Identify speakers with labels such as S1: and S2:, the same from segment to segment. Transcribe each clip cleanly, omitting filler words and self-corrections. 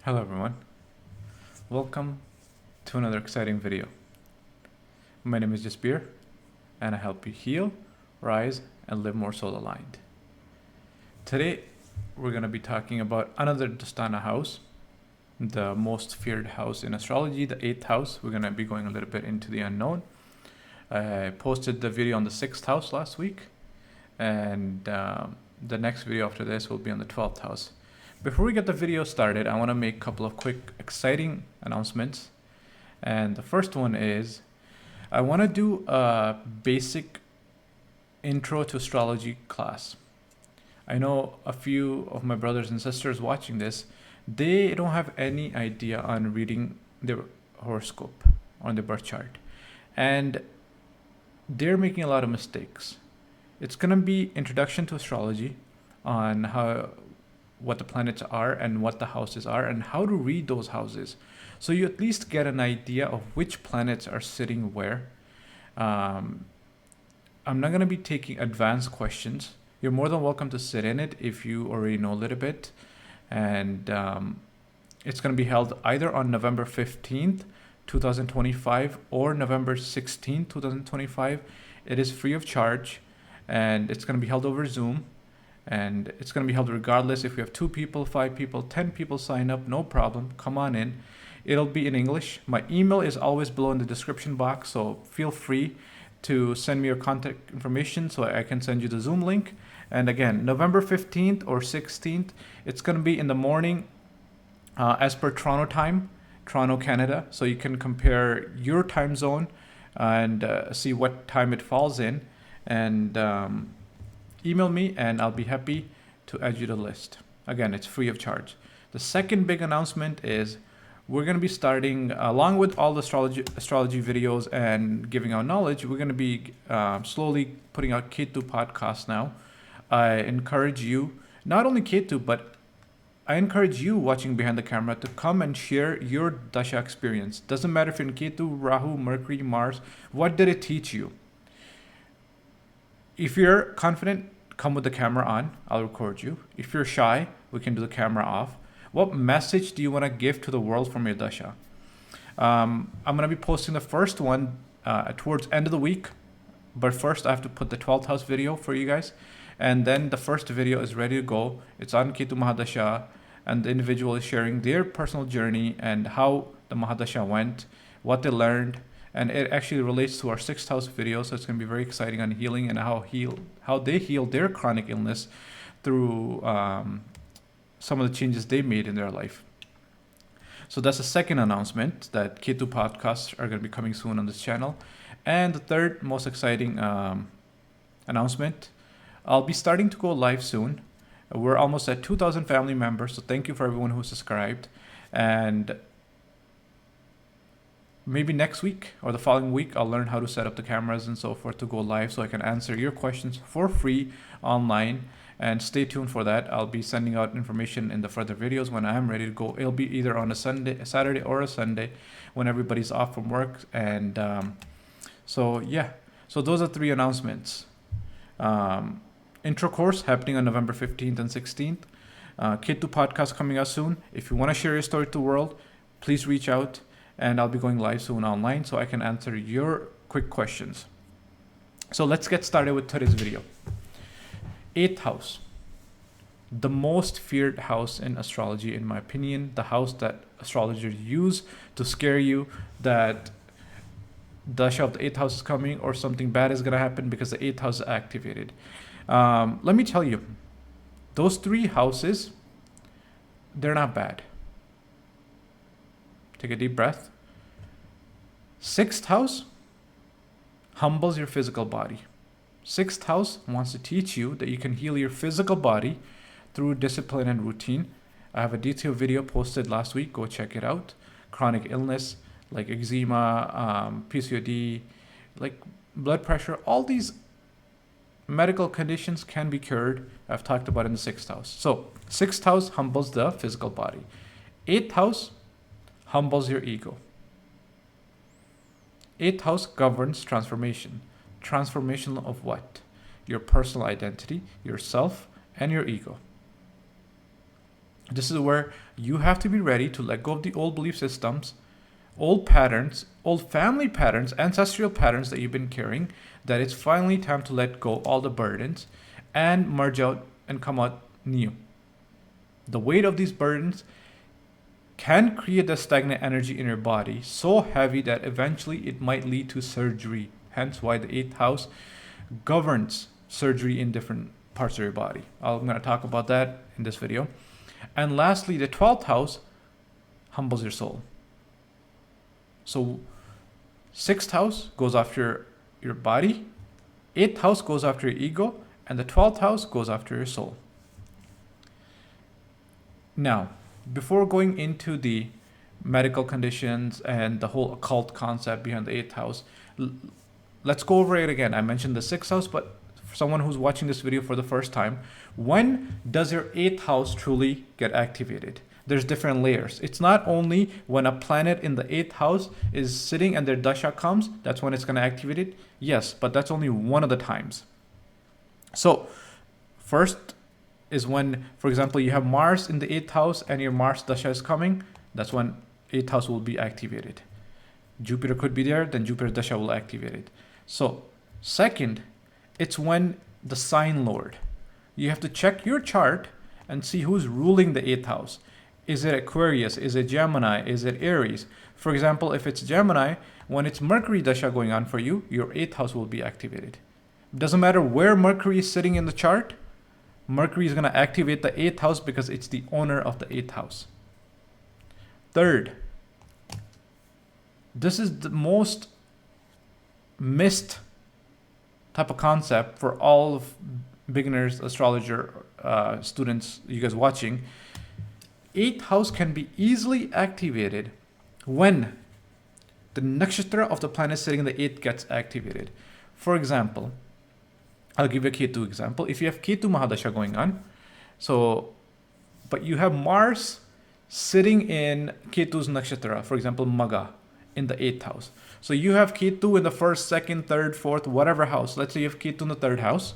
S1: Hello everyone, welcome to another exciting video. My name is Jasbir and I help you heal, rise, and live more soul aligned. Today we're going to be talking about another Dustana house, the most feared house in astrology, the 8th house. We're going to be going a little bit into the unknown. I posted the video on the 6th house last week, and the next video after this will be on the 12th house. Before we get the video started, I want to make a couple of quick, exciting announcements. And the first one is, I want to do a basic intro to astrology class. I know a few of my brothers and sisters watching this, they don't have any idea on reading their horoscope on their birth chart. And they're making a lot of mistakes. It's going to be introduction to astrology on what the planets are and what the houses are and how to read those houses. So you at least get an idea of which planets are sitting where. I'm not going to be taking advanced questions. You're more than welcome to sit in it if you already know a little bit. And it's going to be held either on November 15th, 2025 or November 16th, 2025. It is free of charge and it's going to be held over Zoom. And it's going to be held regardless if we have 2 people, 5 people, 10 people sign up, no problem. Come on in. It'll be in English. My email is always below in the description box, so feel free to send me your contact information so I can send you the Zoom link. And again, November 15th or 16th, it's going to be in the morning as per Toronto time, Toronto, Canada. So you can compare your time zone and see what time it falls in. And email me and I'll be happy to add you to the list. Again, it's free of charge. The second big announcement is we're going to be starting, along with all the astrology videos and giving out knowledge, we're going to be slowly putting out Ketu podcasts now. I encourage you, not only Ketu, but I encourage you watching behind the camera to come and share your Dasha experience. Doesn't matter if you're in Ketu, Rahu, Mercury, Mars, what did it teach you? If you're confident, come with the camera on. I'll record you. If you're shy, we can do the camera off. What message do you want to give to the world from your dasha? I'm going to be posting the first one towards end of the week. But first, I have to put the 12th house video for you guys. And then the first video is ready to go. It's on Ketu Mahadasha. And the individual is sharing their personal journey and how the Mahadasha went, what they learned. And it actually relates to our 6th house video, so it's going to be very exciting on healing and how they heal their chronic illness through some of the changes they made in their life. So that's the second announcement, that Ketu podcasts are going to be coming soon on this channel. And the third most exciting announcement, I'll be starting to go live soon. We're almost at 2,000 family members, so thank you for everyone who subscribed. And maybe next week or the following week, I'll learn how to set up the cameras and so forth to go live so I can answer your questions for free online. And stay tuned for that. I'll be sending out information in the further videos when I am ready to go. It'll be either on a Saturday or a Sunday when everybody's off from work. And so those are 3 announcements. Intro course happening on November 15th and 16th. Ketu podcast coming out soon. If you want to share your story to the world, please reach out. And I'll be going live soon online so I can answer your quick questions. So let's get started with today's video. 8th house. The most feared house in astrology, in my opinion. The house that astrologers use to scare you that Dasha of the 8th house is coming or something bad is going to happen because the 8th house is activated. Let me tell you, those 3 houses, they're not bad. Take a deep breath. 6th house humbles your physical body. 6th house wants to teach you that you can heal your physical body through discipline and routine. I have a detailed video posted last week. Go check it out. Chronic illness like eczema, PCOD, like blood pressure, all these medical conditions can be cured. I've talked about in the 6th house. So 6th house humbles the physical body. 8th house humbles your ego. 8th house governs transformation. Transformation of what? Your personal identity, yourself, and your ego. This is where you have to be ready to let go of the old belief systems, old patterns, old family patterns, ancestral patterns that you've been carrying, that it's finally time to let go all the burdens and merge out and come out new. The weight of these burdens can create a stagnant energy in your body so heavy that eventually it might lead to surgery. Hence why the 8th house governs surgery in different parts of your body. I'm going to talk about that in this video. And lastly, the 12th house humbles your soul. So 6th house goes after your body, 8th house goes after your ego, and the 12th house goes after your soul. Now, before going into the medical conditions and the whole occult concept behind the 8th house, let's go over it again. I mentioned the 6th house, but for someone who's watching this video for the first time, when does your 8th house truly get activated? There's different layers. It's not only when a planet in the 8th house is sitting and their dasha comes, that's when it's going to activate it. Yes, but that's only one of the times. So first is when, for example, you have Mars in the 8th house and your Mars dasha is coming. That's when 8th house will be activated. Jupiter could be there, then Jupiter dasha will activate it. So second, it's when the sign lord. You have to check your chart and see who's ruling the 8th house. Is it Aquarius? Is it Gemini? Is it Aries? For example, if it's Gemini, when it's Mercury dasha going on for you, your 8th house will be activated. Doesn't matter where Mercury is sitting in the chart, Mercury is going to activate the 8th house because it's the owner of the 8th house. Third, this is the most missed type of concept for all of beginners, astrologer students, you guys watching. 8th house can be easily activated when the nakshatra of the planet sitting in the 8th gets activated. For example, I'll give you a Ketu example. If you have Ketu Mahadasha going on, but you have Mars sitting in Ketu's nakshatra, for example, Maga, in the 8th house. So you have Ketu in the 1st, 2nd, 3rd, 4th, whatever house. Let's say you have Ketu in the 3rd house.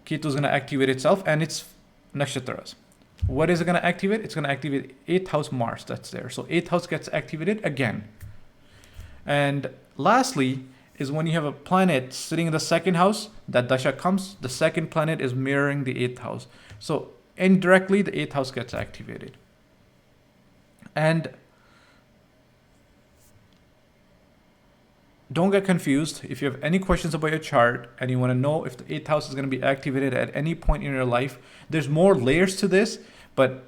S1: Ketu is going to activate itself and its nakshatras. What is it going to activate? It's going to activate 8th house Mars that's there. So 8th house gets activated again. And lastly is when you have a planet sitting in the 2nd house, that dasha comes, the 2nd planet is mirroring the 8th house. So indirectly, the 8th house gets activated. And don't get confused. If you have any questions about your chart and you want to know if the 8th house is going to be activated at any point in your life, there's more layers to this, but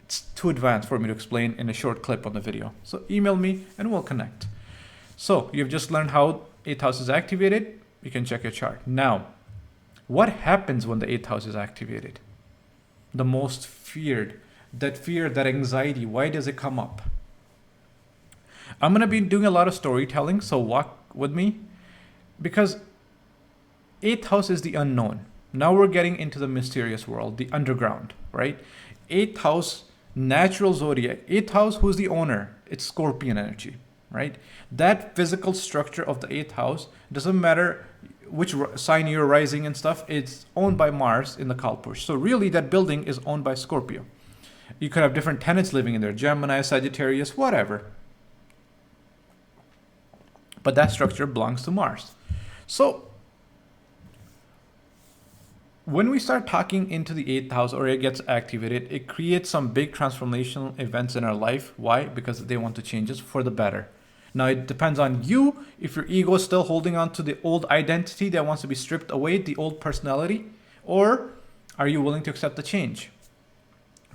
S1: it's too advanced for me to explain in a short clip on the video. So email me and we'll connect. So you've just learned how 8th house is activated. You can check your chart. Now, what happens when the 8th house is activated? The most feared, that anxiety, why does it come up? I'm going to be doing a lot of storytelling, so walk with me, because 8th house is the unknown. Now we're getting into the mysterious world, the underground, right? 8th house, natural zodiac. 8th house, who's the owner? It's Scorpion energy, right? That physical structure of the 8th house, doesn't matter which sign you're rising and stuff, it's owned by Mars in the Kalpush. So really that building is owned by Scorpio. You could have different tenants living in there, Gemini, Sagittarius, whatever. But that structure belongs to Mars. So when we start talking into the 8th house or it gets activated, it creates some big transformational events in our life. Why? Because they want to change us for the better. Now it depends on you. If your ego is still holding on to the old identity that wants to be stripped away, the old personality, or are you willing to accept the change?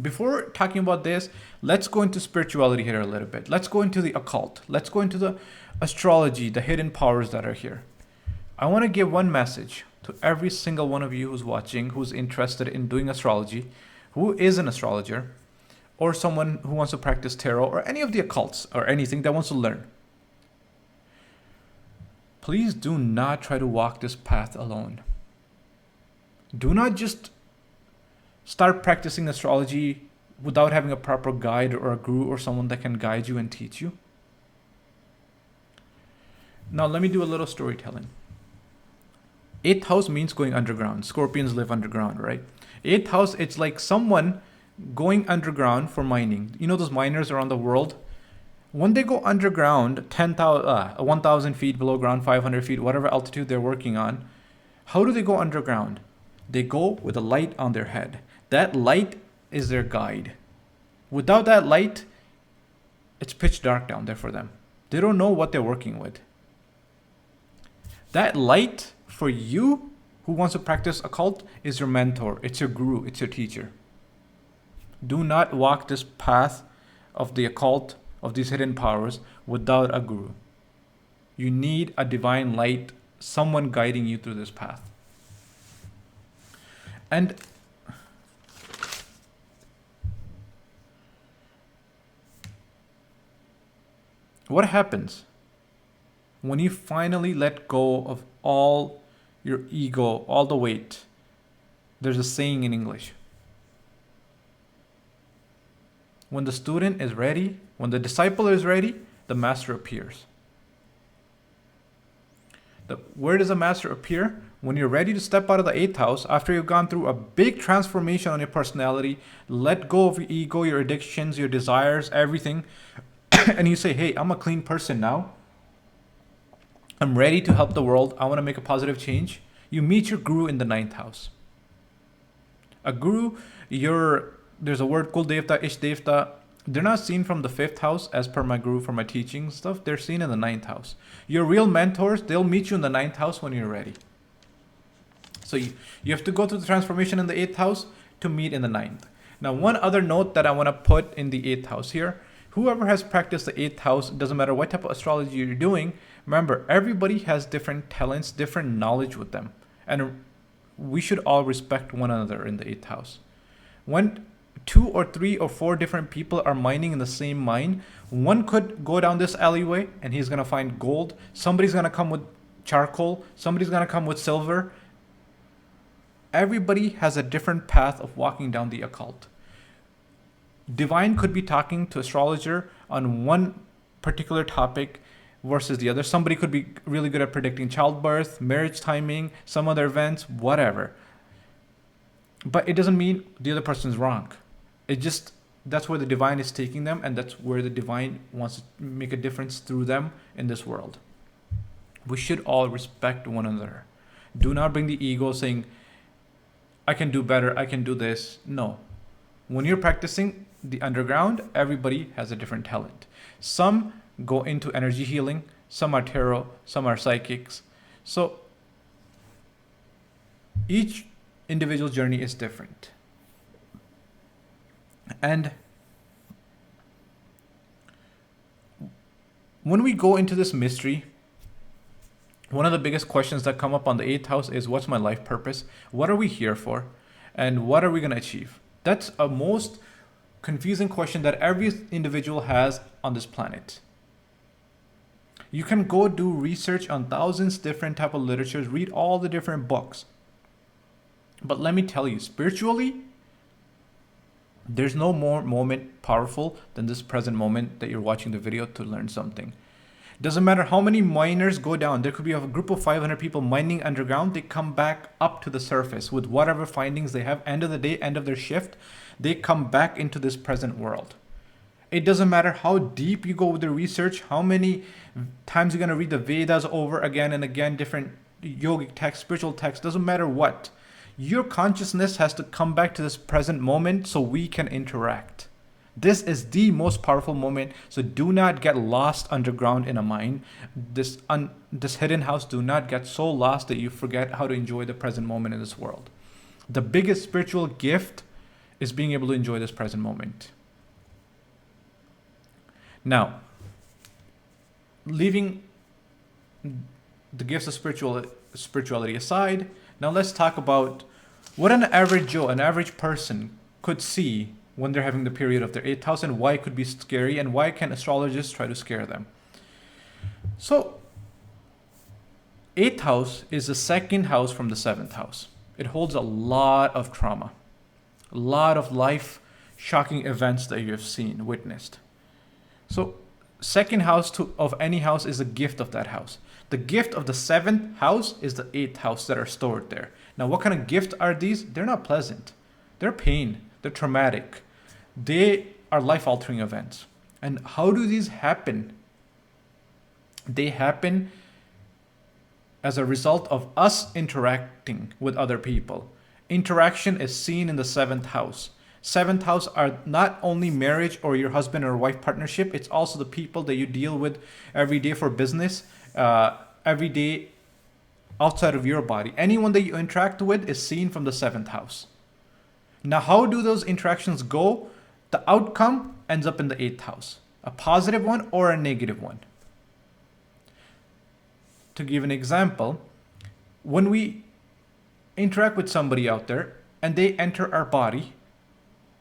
S1: Before talking about this, let's go into spirituality here a little bit. Let's go into the occult. Let's go into the astrology, the hidden powers that are here. I want to give one message to every single one of you who's watching, who's interested in doing astrology, who is an astrologer, or someone who wants to practice tarot, or any of the occults, or anything that wants to learn. Please do not try to walk this path alone. Do not just start practicing astrology without having a proper guide or a guru or someone that can guide you and teach you. Now let me do a little storytelling. 8th house means going underground. Scorpions live underground, right? 8th house, it's like someone going underground for mining. You know those miners around the world? When they go underground, 1,000 feet below ground, 500 feet, whatever altitude they're working on, how do they go underground? They go with a light on their head. That light is their guide. Without that light, it's pitch dark down there for them. They don't know what they're working with. That light for you who wants to practice occult is your mentor. It's your guru. It's your teacher. Do not walk this path of the occult, of these hidden powers, without a guru. You need a divine light, someone guiding you through this path. And what happens when you finally let go of all your ego, all the weight? There's a saying in English. When the student is ready, when the disciple is ready, the master appears. Where does the master appear? When you're ready to step out of the 8th house, after you've gone through a big transformation on your personality, let go of your ego, your addictions, your desires, everything, and you say, hey, I'm a clean person now. I'm ready to help the world. I want to make a positive change. You meet your guru in the 9th house. A guru, there's a word, Kul Devta, Ish Devta. They're not seen from the 5th house as per my guru for my teaching stuff. They're seen in the 9th house. Your real mentors, they'll meet you in the 9th house when you're ready. So you have to go through the transformation in the 8th house to meet in the 9th. Now, one other note that I want to put in the 8th house here. Whoever has practiced the 8th house, doesn't matter what type of astrology you're doing, remember, everybody has different talents, different knowledge with them. And we should all respect one another in the 8th house. When 2 or 3 or 4 different people are mining in the same mine, one could go down this alleyway and he's going to find gold. Somebody's going to come with charcoal. Somebody's going to come with silver. Everybody has a different path of walking down the occult. Divine could be talking to astrologer on one particular topic versus the other. Somebody could be really good at predicting childbirth, marriage timing, some other events, whatever. But it doesn't mean the other person's wrong. It just, that's where the divine is taking them, and that's where the divine wants to make a difference through them in this world. We should all respect one another. Do not bring the ego saying, I can do better, I can do this. No. When you're practicing the underground, everybody has a different talent. Some go into energy healing, some are tarot, some are psychics. So each individual journey is different. And when we go into this mystery, one of the biggest questions that come up on the 8th house is, what's my life purpose? What are we here for? And what are we going to achieve? That's a most confusing question that every individual has on this planet. You can go do research on thousands different type of literatures, read all the different books. But let me tell you, spiritually, there's no more moment powerful than this present moment that you're watching the video to learn something. Doesn't matter how many miners go down. There could be a group of 500 people mining underground. They come back up to the surface with whatever findings they have. End of the day, end of their shift, they come back into this present world. It doesn't matter how deep you go with the research, how many times you're going to read the Vedas over again and again, different yogic texts, spiritual texts, doesn't matter what. Your consciousness has to come back to this present moment so we can interact. This is the most powerful moment. So do not get lost underground in a mine. This hidden house, do not get so lost that you forget how to enjoy the present moment in this world. The biggest spiritual gift is being able to enjoy this present moment. Now, leaving the gifts of spirituality aside, now let's talk about what an average Joe, an average person could see when they're having the period of their 8th house, and why it could be scary, and why can astrologists try to scare them. So 8th house is the second house from the 7th house. It holds a lot of trauma, a lot of life shocking events that you have seen, witnessed. So second house of any house is a gift of that house. The gift of the 7th house is the 8th house that are stored there. Now, what kind of gift are these? They're not pleasant. They're pain. They're traumatic. They are life-altering events. And how do these happen? They happen as a result of us interacting with other people. Interaction is seen in the seventh house. Seventh house are not only marriage or your husband or wife partnership, it's also the people that you deal with every day for business, every day outside of your body. Anyone that you interact with is seen from the seventh house. Now, how do those interactions go? The outcome ends up in the eighth house, a positive one or a negative one. To give an example, when we interact with somebody out there and they enter our body,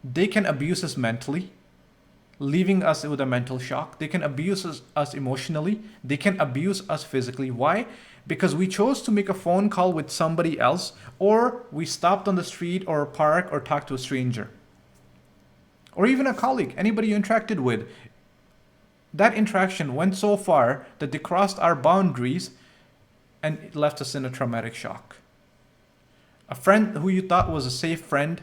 S1: they can abuse us mentally, leaving us with a mental shock. They can abuse us emotionally. They can abuse us physically. Why? Because we chose to make a phone call with somebody else, or we stopped on the street or park or talked to a stranger. Or even a colleague, anybody you interacted with. That interaction went so far that they crossed our boundaries and it left us in a traumatic shock. A friend who you thought was a safe friend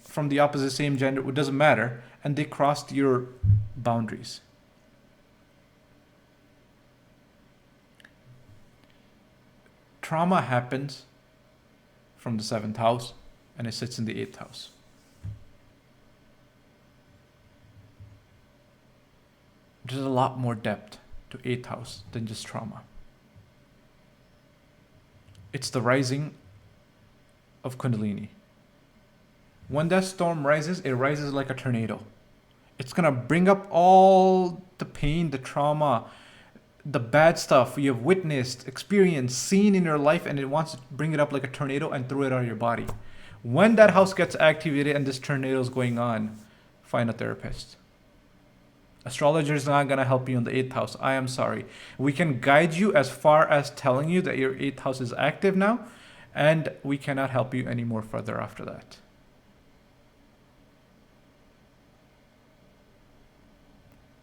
S1: from the opposite same gender, it doesn't matter, and they crossed your boundaries. Trauma happens from the seventh house and it sits in the eighth house. There's a lot more depth to eighth house than just trauma. It's the rising of Kundalini. When that storm rises, it rises like a tornado. It's going to bring up all the pain, the trauma, the bad stuff you have witnessed, experienced, seen in your life, and it wants to bring it up like a tornado and throw it out of your body. When that house gets activated and this tornado is going on, find a therapist. Astrologer is not going to help you in the eighth house. I am sorry. We can guide you as far as telling you that your eighth house is active now, and we cannot help you any more further after that.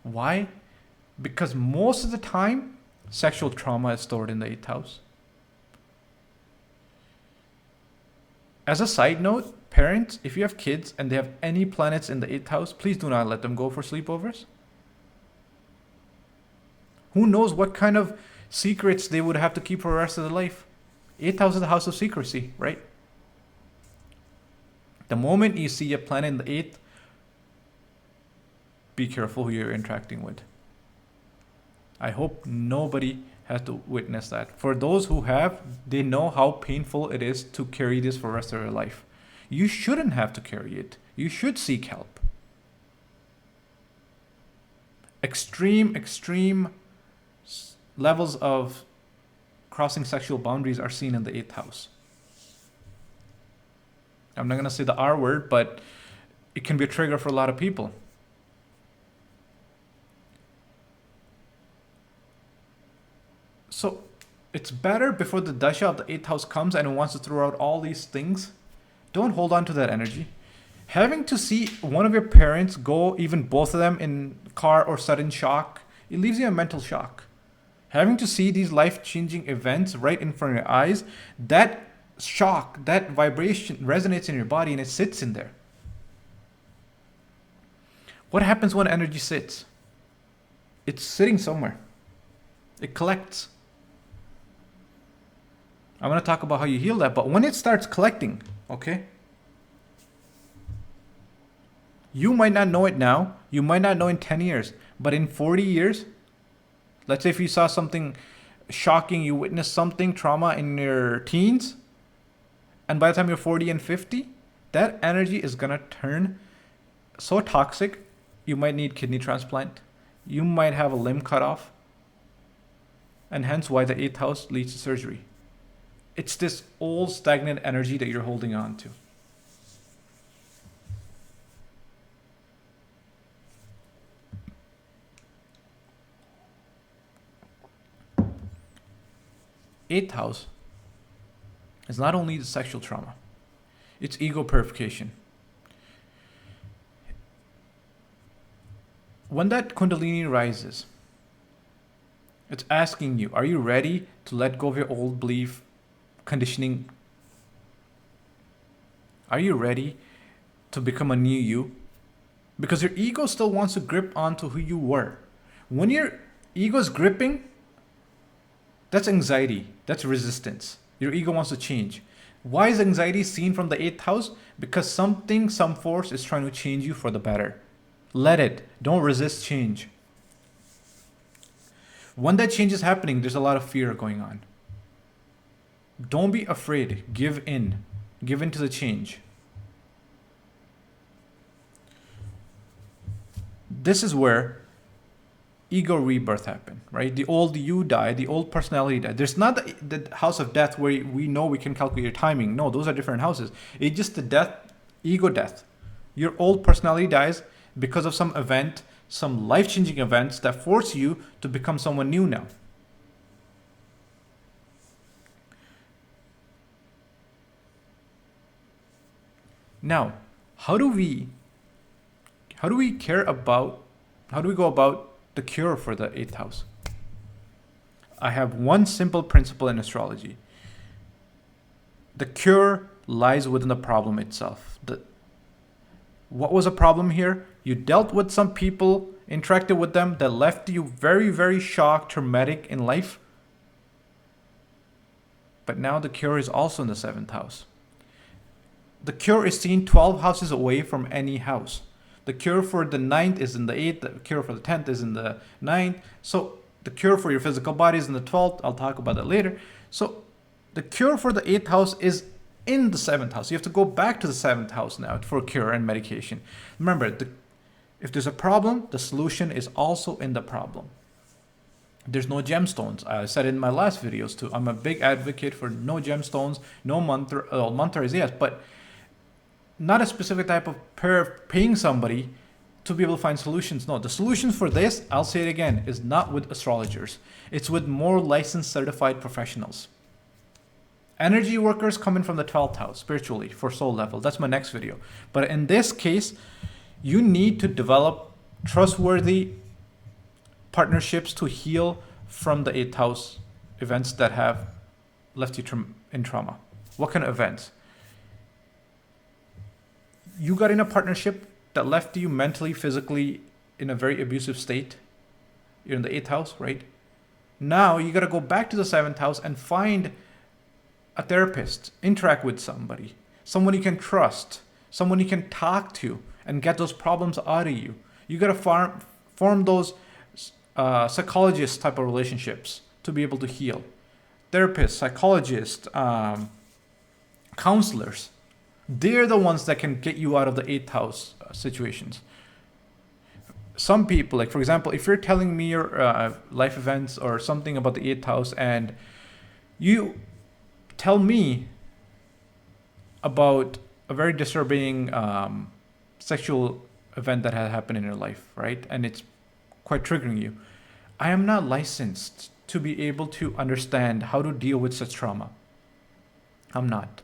S1: Why? Because most of the time, sexual trauma is stored in the eighth house. As a side note, parents, if you have kids and they have any planets in the eighth house, please do not let them go for sleepovers. Who knows what kind of secrets they would have to keep for the rest of their life. Eighth house is the house of secrecy, right? The moment you see a planet in the eighth, be careful who you're interacting with. I hope nobody has to witness that. For those who have, they know how painful it is to carry this for the rest of their life. You shouldn't have to carry it. You should seek help. Extreme levels of crossing sexual boundaries are seen in the eighth house. I'm not going to say the R word, but it can be a trigger for a lot of people. So it's better before the dasha of the eighth house comes and it wants to throw out all these things. Don't hold on to that energy. Having to see one of your parents go, even both of them, in car or sudden shock, it leaves you in mental shock. Having to see these life-changing events right in front of your eyes, that shock, that vibration resonates in your body and it sits in there. What happens when energy sits? It's sitting somewhere. It collects. I'm going to talk about how you heal that, but when it starts collecting, okay? You might not know it now. You might not know in 10 years, but in 40 years, let's say if you saw something shocking, you witnessed something, trauma in your teens, and by the time you're 40 and 50, that energy is going to turn so toxic, you might need kidney transplant. You might have a limb cut off, and hence why the eighth house leads to surgery. It's this old stagnant energy that you're holding on to. Eighth house is not only the sexual trauma, it's ego purification. When that Kundalini rises, it's asking you, are you ready to let go of your old belief, conditioning? Are you ready to become a new you? because your ego still wants to grip onto who you were. When your ego is gripping, that's anxiety, that's resistance. Your ego wants to change. Why is anxiety seen from the 8th house? Because something, some force is trying to change you for the better. Let it. Don't resist change. When that change is happening, there's a lot of fear going on. Don't be afraid. Give in. Give in to the change. This is where ego rebirth happened, right? The old you die, the old personality died. There's not the house of death where we know we can calculate your timing. No, those are different houses. It's just the death, ego death. Your old personality dies because of some event, some life-changing events that force you to become someone new now. Now, how do we go about the cure for the 8th house? I have one simple principle in astrology. The cure lies within the problem itself. What was a problem here? You dealt with some people, interacted with them that left you very, very shocked, traumatic in life. But now the cure is also in the 7th house. The cure is seen 12 houses away from any house. The cure for the 9th is in the 8th. The cure for the 10th is in the 9th. So the cure for your physical body is in the 12th. I'll talk about that later. So the cure for the 8th house is in the 7th house. You have to go back to the 7th house now for cure and medication. Remember, if there's a problem, the solution is also in the problem. There's no gemstones. I said in my last videos too. I'm a big advocate for no gemstones, no mantras, yes, but not a specific type of paying somebody to be able to find solutions. No, the solution for this, I'll say it again, is not with astrologers. It's with more licensed, certified professionals. Energy workers coming from the 12th house, spiritually, for soul level. That's my next video. But in this case, you need to develop trustworthy partnerships to heal from the 8th house events that have left you in trauma. What kind of events? You got in a partnership that left you mentally, physically in a very abusive state. You're in the 8th house, right? Now you got to go back to the 7th house and find a therapist, interact with somebody, someone you can trust, someone you can talk to and get those problems out of you. You got to form those psychologist type of relationships to be able to heal. Therapists, psychologists, counselors. They're the ones that can get you out of the 8th house situations. Some people, like for example, if you're telling me your life events or something about the 8th house and you tell me about a very disturbing sexual event that had happened in your life, right? And it's quite triggering you. I am not licensed to be able to understand how to deal with such trauma. I'm not.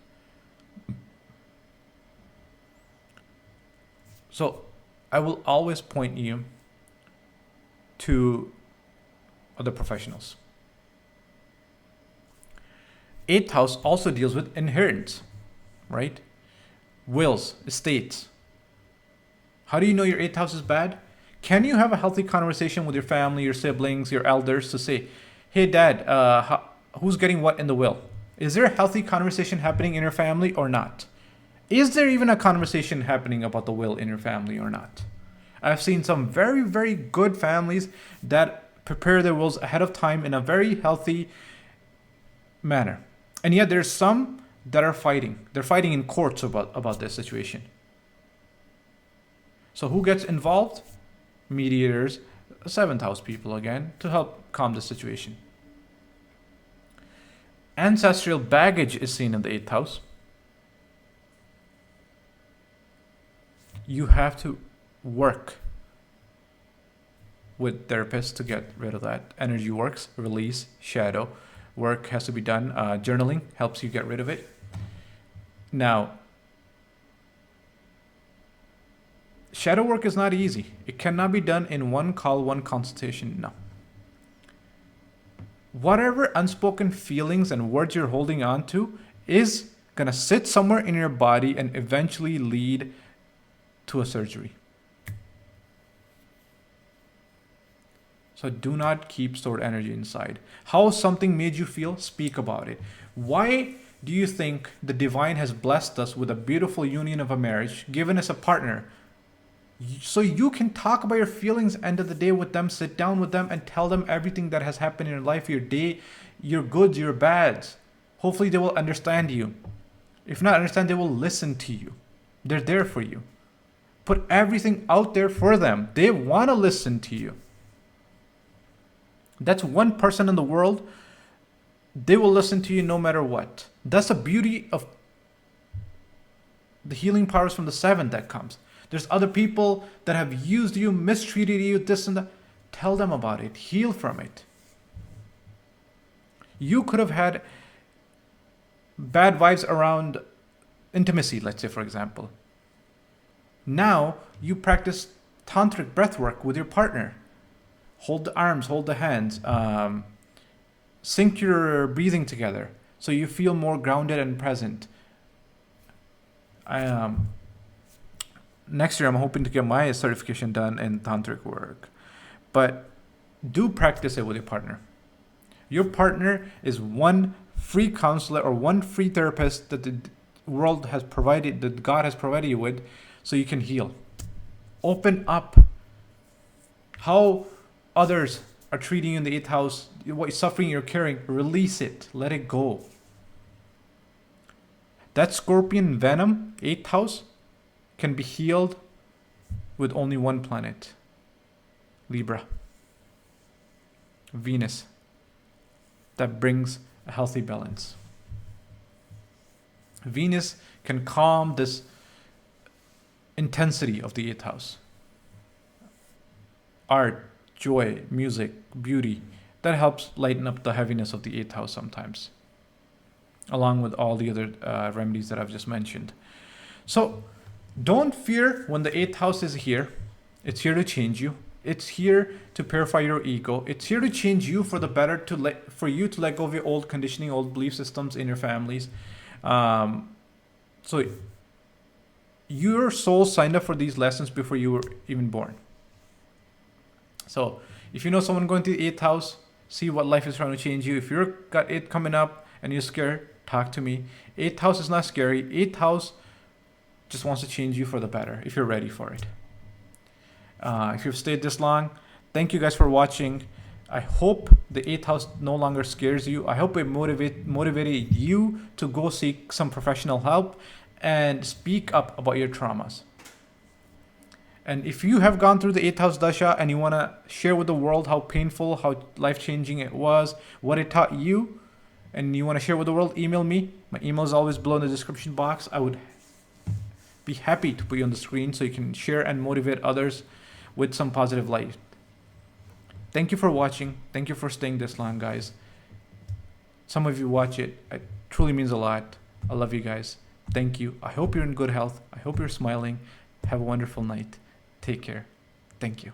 S1: So I will always point you to other professionals. 8th house also deals with inheritance, right? Wills, estates. How do you know your 8th house is bad? Can you have a healthy conversation with your family, your siblings, your elders to say, hey dad, who's getting what in the will? Is there a healthy conversation happening in your family or not? Is there even a conversation happening about the will in your family or not? I've seen some very, very good families that prepare their wills ahead of time in a very healthy manner. And yet there's some that are fighting. They're fighting in courts about this situation. So who gets involved? Mediators, 7th house people again, to help calm the situation. Ancestral baggage is seen in the 8th house. You have to work with therapists to get rid of that. Energy works, release, shadow. Work has to be done. Journaling helps you get rid of it. Now, shadow work is not easy. It cannot be done in one call, one consultation. No. Whatever unspoken feelings and words you're holding on to is going to sit somewhere in your body and eventually lead to a surgery. So do not keep stored energy inside. How something made you feel, speak about it. Why do you think the divine has blessed us with a beautiful union of a marriage, given us a partner? So you can talk about your feelings end of the day with them, sit down with them and tell them everything that has happened in your life, your day, your goods, your bads. Hopefully they will understand you. If not understand, they will listen to you. They're there for you. Put everything out there for them. They want to listen to you. That's one person in the world. They will listen to you no matter what. That's the beauty of the healing powers from the 7 that comes. There's other people that have used you, mistreated you, this and that. Tell them about it. Heal from it. You could have had bad vibes around intimacy, let's say, for example. Now you practice tantric breath work with your partner. Hold the arms, hold the hands. Sync your breathing together so you feel more grounded and present. Next year, I'm hoping to get my certification done in tantric work. But do practice it with your partner. Your partner is one free counselor or one free therapist that the world has provided, that God has provided you with, so you can heal. Open up how others are treating you in the 8th house, what suffering you're carrying. Release it. Let it go. That scorpion venom, 8th house, can be healed with only one planet. Libra. Venus. That brings a healthy balance. Venus can calm this intensity of the 8th house. Art, joy, music, beauty. That helps lighten up the heaviness of the 8th house sometimes. Along with all the other remedies that I've just mentioned. So don't fear when the 8th house is here. It's here to change you. It's here to purify your ego. It's here to change you for the better, for you to let go of your old conditioning, old belief systems in your families. So your soul signed up for these lessons before you were even born. So if you know someone going to the 8th house, see what life is trying to change you. If you've got it coming up and you're scared, talk to me. 8th house is not scary. 8th house just wants to change you for the better if you're ready for it. If you've stayed this long, thank you guys for watching. I hope the 8th house no longer scares you. I hope it motivated you to go seek some professional help and speak up about your traumas. And if you have gone through the 8th house dasha and you want to share with the world how painful, how life-changing it was, what it taught you, and you want to share with the world, email me. My email is always below in the description box. I would be happy to put you on the screen so you can share and motivate others with some positive light. Thank you for watching. Thank you for staying this long, guys. Some of you watch it. It truly means a lot. I love you guys. Thank you. I hope you're in good health. I hope you're smiling. Have a wonderful night. Take care. Thank you.